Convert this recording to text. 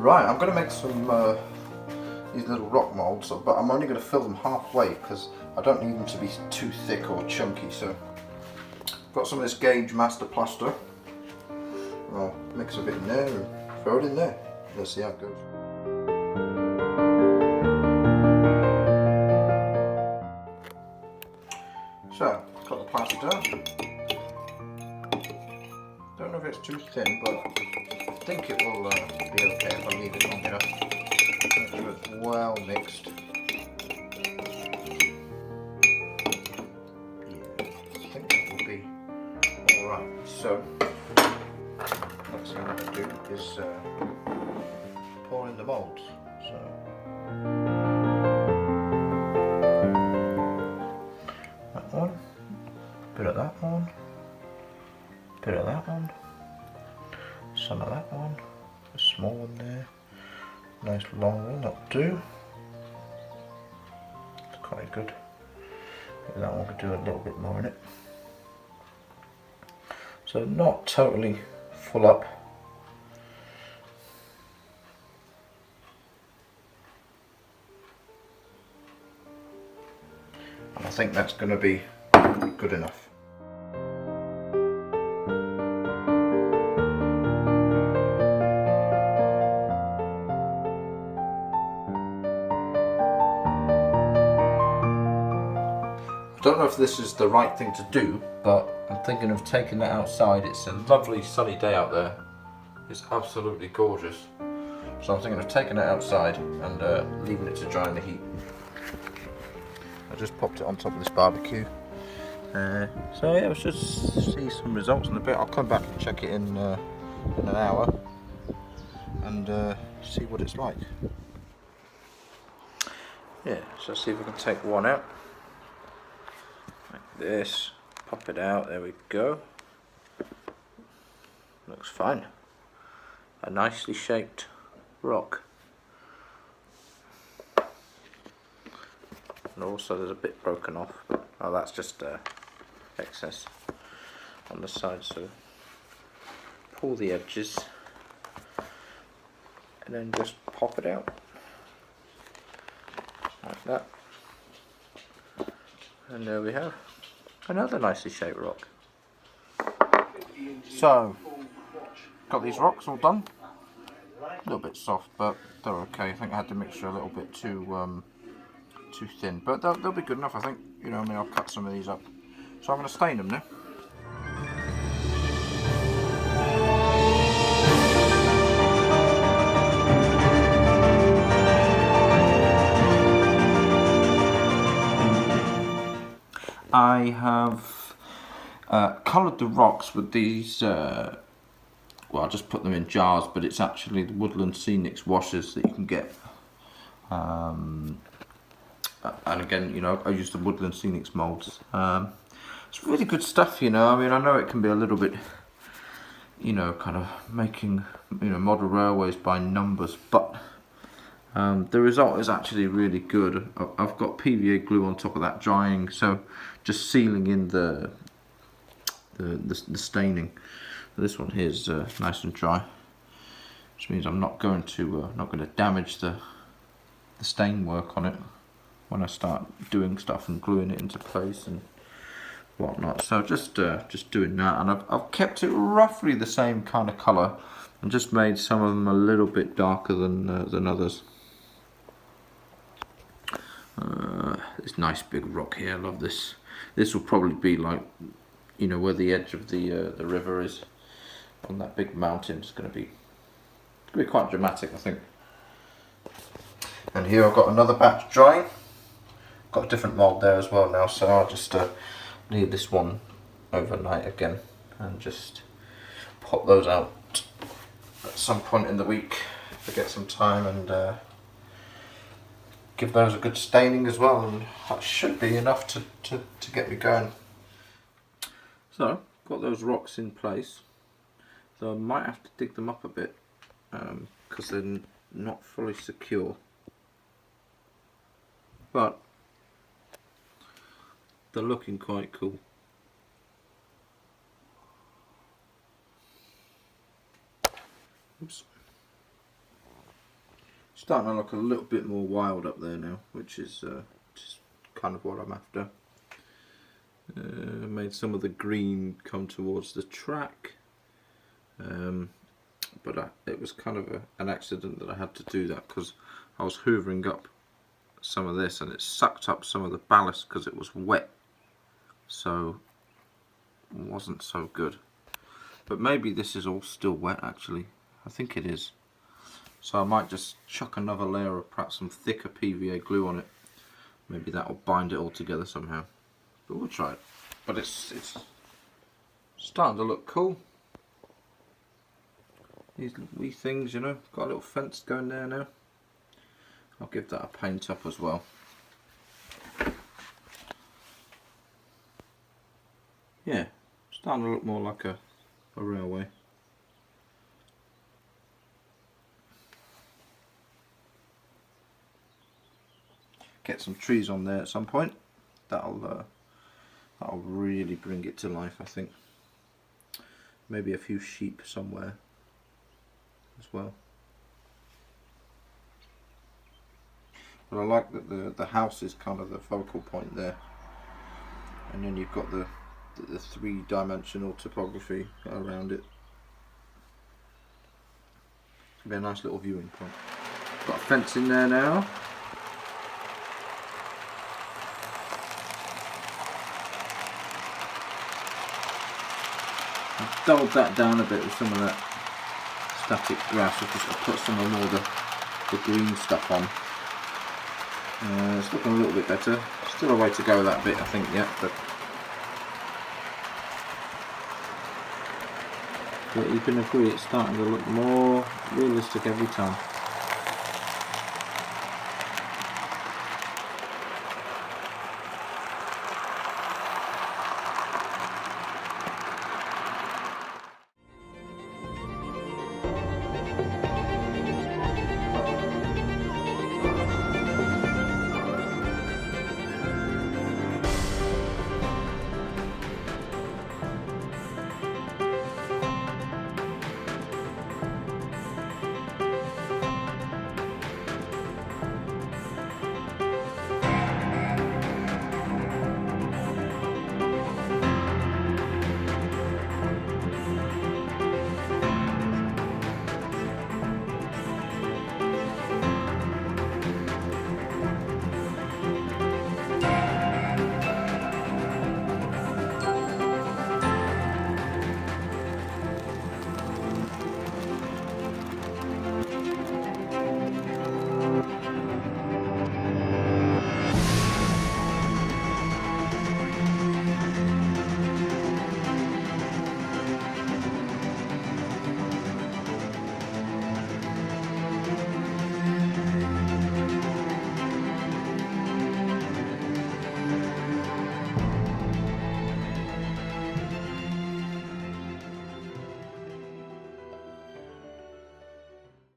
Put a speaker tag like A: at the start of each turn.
A: Right, I'm going to make some these little rock moulds, but I'm only going to fill them halfway because I don't need them to be too thick or chunky. So I've got some of this gauge master plaster. I'll mix a bit in there and throw it in there. Let's see how it goes. So, got the plaster. Don't know if it's too thin, but I think it will be okay if I leave it long enough. Make sure it's well mixed. Yeah, I think that will be alright. So, next thing I'm going to do is pour in the moulds. So, that one, bit of that one, bit of that one, some of that one, a small one there, nice long one, that'll do. It's quite good. Maybe that one could do a little bit more in it. So not totally full up. And I think that's going to be good enough. I don't know if this is the right thing to do, but I'm thinking of taking that outside. It's a lovely sunny day out there. It's absolutely gorgeous. So I'm thinking of taking it outside and leaving it to dry in the heat. I just popped it on top of this barbecue. So yeah, let's just see some results in a bit. I'll come back and check it in an hour and see what it's like. Yeah, so let's see if we can take one out. Like this, pop it out, there we go. Looks fine. A nicely shaped rock. And also there's a bit broken off, but oh, that's just excess on the side, so pull the edges and then just pop it out like that, and there we have another nicely shaped rock. So got these rocks all done. A little bit soft, but they're okay. I think I had the mixture a little bit too thin, but they'll be good enough, I think. You know, I mean, I'll cut some of these up. So I'm going to stain them now. I have coloured the rocks with these, well, I just put them in jars, but it's actually the Woodland Scenics washes that you can get. And again, you know, I use the Woodland Scenics moulds. It's really good stuff, you know. I mean, I know it can be a little bit, you know, kind of making, you know, model railways by numbers, but the result is actually really good. I've got PVA glue on top of that drying, so just sealing in the staining. This one here is nice and dry, which means I'm not going to damage the stain work on it when I start doing stuff and gluing it into place and whatnot. So just doing that, and I've kept it roughly the same kind of colour and just made some of them a little bit darker than others. This nice big rock here, I love this. This will probably be like, you know, where the edge of the river is on that big mountain. It's going to be quite dramatic, I think. And here I've got another batch drying. Got a different mould there as well now, so I'll just leave this one overnight again and just pop those out at some point in the week if I get some time, and give those a good staining as well, and that should be enough to get me going. So, got those rocks in place, so I might have to dig them up a bit because they're not fully secure, but they're looking quite cool. Oops. Starting to look a little bit more wild up there now, which is just kind of what I'm after. Made some of the green come towards the track, but it was kind of an accident that I had to do that, because I was hoovering up some of this and it sucked up some of the ballast because it was wet, so it wasn't so good. But maybe this is all still wet actually. I think it is. So I might just chuck another layer of perhaps some thicker PVA glue on it. Maybe that will bind it all together somehow. But we'll try it. But it's starting to look cool. These wee things, you know, got a little fence going there now. I'll give that a paint up as well. Yeah, starting to look more like a railway. Get some trees on there at some point. That'll really bring it to life, I think. Maybe a few sheep somewhere as well. But I like that the house is kind of the focal point there, and then you've got the three-dimensional topography around it. It'll be a nice little viewing point. Got a fence in there now. I've dulled that down a bit with some of that static grass. I've put some of more the green stuff on. It's looking a little bit better. Still a way to go that bit, I think, yeah. But you can agree it's starting to look more realistic every time.